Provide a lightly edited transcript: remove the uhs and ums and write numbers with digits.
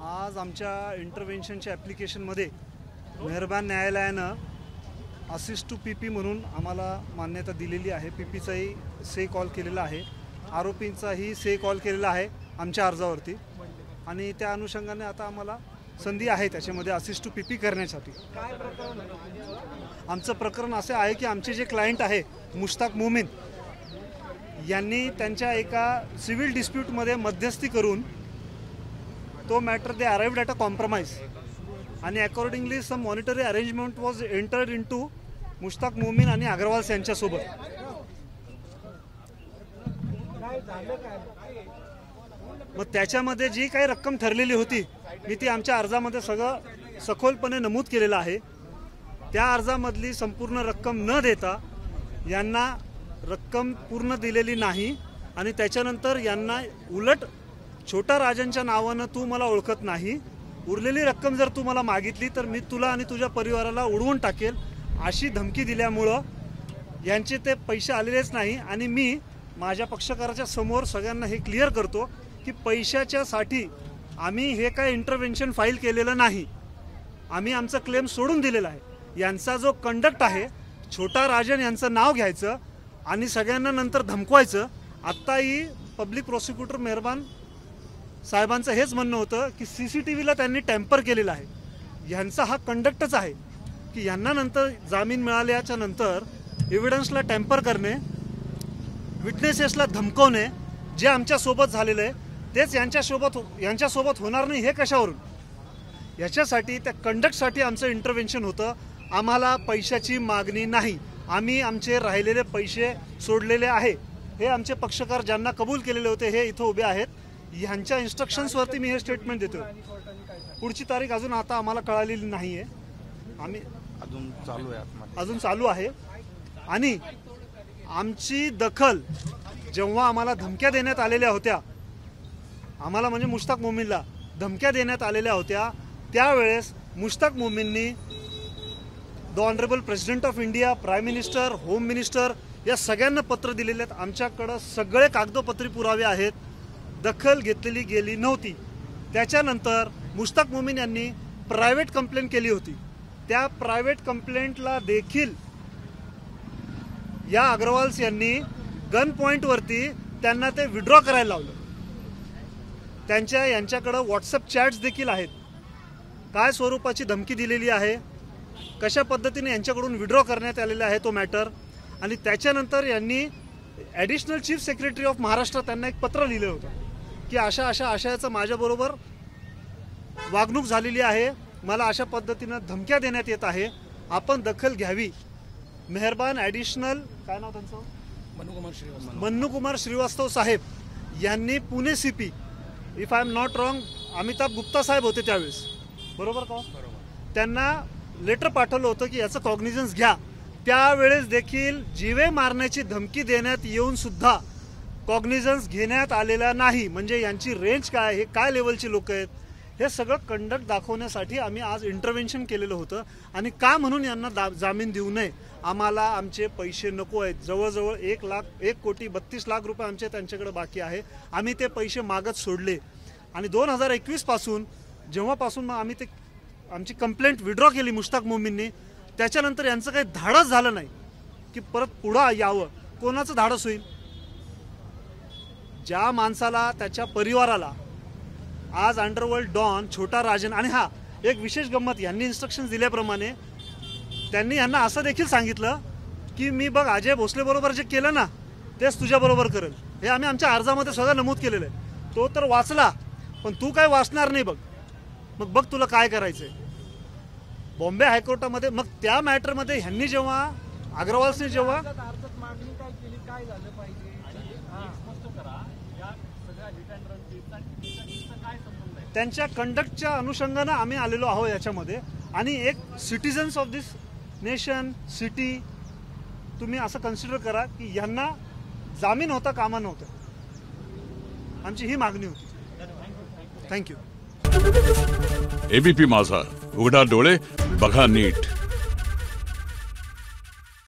आज आमच्या इंटरव्हेन्शनच्या ॲप्लिकेशनमध्ये मेहरबान न्यायालयानं असिस्ट टू पीपी म्हणून आम्हाला मान्यता दिलेली आहे। पीपीचाही से कॉल केलेला आहे, आरोपींचाही से कॉल केलेला आहे आमच्या अर्जावरती आणि त्या अनुषंगाने आता आम्हाला संधी आहे त्याच्यामध्ये असिस्ट टू पीपी करण्यासाठी। आमचं प्रकरण असे आहे की आमचे जे क्लायंट आहे मुश्ताक मोमीन यांनी त्यांच्या एका सिव्हिल डिस्प्यूटमध्ये मध्यस्थी करून तो matter they arrived at a compromise आणि accordingly some monetary arrangement was entered into Mushtaq Momin आणि अग्रवाल यांच्यासोबत। मग त्याच्यामध्ये जी काही रक्कम ठरलेली होती मी ती आमच्या अर्जामध्ये सगळं सखोलपणे नमूद केलेलं आहे। त्या अर्जामधली संपूर्ण रक्कम न देता यांना रक्कम पूर्ण दिलेली नाही आणि त्याच्यानंतर यांना उलट छोटा राजांच्या नावानं तू मला ओळखत नाही, उरलेली रक्कम जर तू मला मागितली तर मी तुला आणि तुझ्या परिवाराला उडवून टाकेल अशी धमकी दिल्यामुळं यांचे ते पैसे आलेलेच नाही। आणि मी माझ्या पक्षकाराच्या समोर सगळ्यांना हे क्लिअर करतो की पैशाच्यासाठी आम्ही हे काय इंटरव्हेन्शन फाईल केलेलं नाही, आम्ही आमचं क्लेम सोडून दिलेला आहे। यांचा जो कंडक्ट आहे छोटा राजन यांचं नाव घ्यायचं आणि सगळ्यांना नंतर धमकवायचं। आत्ताही पब्लिक प्रॉसिक्युटर मेहरबान साहेबांचं हेच म्हणणं होतं की CCTVला त्यांनी टॅम्पर केलेला आहे। यांचा हा कंडक्टच आहे की यांना नंतर जामीन मिळाल्याच्या नंतर एव्हिडन्सला टॅम्पर करणे, विटनेसेसला धमकवणे, जे आमच्यासोबत झालेलं आहे तेच यांच्यासोबत होणार नाही हे कशावरून? याच्यासाठी त्या कंडक्टसाठी आमचं इंटरव्हेन्शन होतं। आम्हाला पैशाची मागणी नाही, आम्ही आमचे राहिलेले पैसे सोडलेले आहे। हे आमचे पक्षकार ज्यांना कबूल केलेले होते हे इथं उभे आहेत, ह्यांच्या इन्स्ट्रक्शन्सवरती मी हे स्टेटमेंट देतो। पुढची तारीख अजून आता आम्हाला कळालेली नाही आहे, आम्ही अजून चालू आहे। आणि आमची दखल जेव्हा आम्हाला धमक्या देण्यात आलेल्या होत्या, आम्हाला म्हणजे मुश्ताक मोमीनला धमक्या देण्यात आलेल्या होत्या, त्यावेळेस मुश्ताक मोमीननी the honourable president of India, prime minister, home minister या सगळ्यांना पत्र दिलेले आहेत। आमच्याकडं सगळे कागदोपत्री पुरावे आहेत, दखल घेतलेली गेली नव्हती। त्याच्यानंतर मुश्ताक मोमीन यांनी प्रायव्हेट कंप्लेंट केली होती, त्या प्रायव्हेट कंप्लेंटला देखील या अग्रवाल्स यांनी गन पॉईंटवरती त्यांना ते विड्रॉ करायला लावलं। यांच्याकडे व्हॉट्सअप चॅट्स देखील आहेत, काय स्वरूपाची धमकी दिलेली आहे, कशा पद्धतीने यांच्याकडून विड्रॉ करण्यात आलेला आहे तो मॅटर। आणि त्याच्यानंतर यांनी additional chief secretary of Maharashtra त्यांना एक पत्र लिहिलं होतं की अशा आशयाचं माझ्याबरोबर वागणूक झालेली आहे, मला अशा पद्धतीनं धमक्या देण्यात येत आहे, आपण दखल घ्यावी। मेहरबान ॲडिशनल काय नाव त्यांचं मन्नू कुमार श्रीवास्तव साहेब यांनी Pune CP if I am not wrong Amitabh Gupta साहेब होते त्यावेळेस, बरोबर का? त्यांना लेटर पाठवलं होतं की याचं कॉग्निझन्स घ्या। त्यावेळेस देखील जीवे मारण्याची धमकी देण्यात येऊन सुद्धा कॉग्निझन्स घेण्यात आलेला नाही। म्हणजे यांची रेंज काय, हे काय लेवलची लोक आहेत, हे सगळं कंडक्ट दाखवण्यासाठी आम्ही आज इंटरव्हेन्शन केलेलं होतं। आणि का म्हणून यांना जामीन देऊ नये, आम्हाला आमचे पैसे नको आहेत। जवळजवळ 1,32,00,000 रुपये आमचे त्यांच्याकडे बाकी आहे, आम्ही ते पैसे मागत सोडले। आणि 2021 पासून जेव्हापासून मग आम्ही आमची कंप्लेंट विड्रॉ केली मुश्ताक मोमीननी, त्याच्यानंतर यांचं काही धाडस झालं नाही की परत पुढं यावं। कोणाचं धाडस होईल? ज्या माणसाला, त्याच्या परिवाराला आज अंडरवर्ल्ड डॉन छोटा राजन, आणि हा एक विशेष गंमत, यांनी इन्स्ट्रक्शन दिल्याप्रमाणे त्यांनी यांना असं देखील सांगितलं की मी बघ अजय भोसले बरोबर जे केलं ना तेच तुझ्याबरोबर करेल। हे आम्ही आमच्या अर्जामध्ये सगळं नमूद केलेलं आहे। तो तर वाचला, पण तू काय वाचणार नाही बघ, मग बघ तुला काय करायचंय। बॉम्बे हायकोर्टामध्ये मग त्या मॅटरमध्ये ह्यांनी जेव्हा अग्रवाल्सने जेव्हा त्यांच्या कंडक्टच्या अनुषंगानं आम्ही आलेलो आहोत याच्यामध्ये। आणि एक citizens of this nation city तुम्ही असं कन्सिडर करा की यांना जामीन होता कामा नव्हतं, आमची ही मागणी होती। थँक्यू। ABP माझा, उघडा डोळे बघा नीट।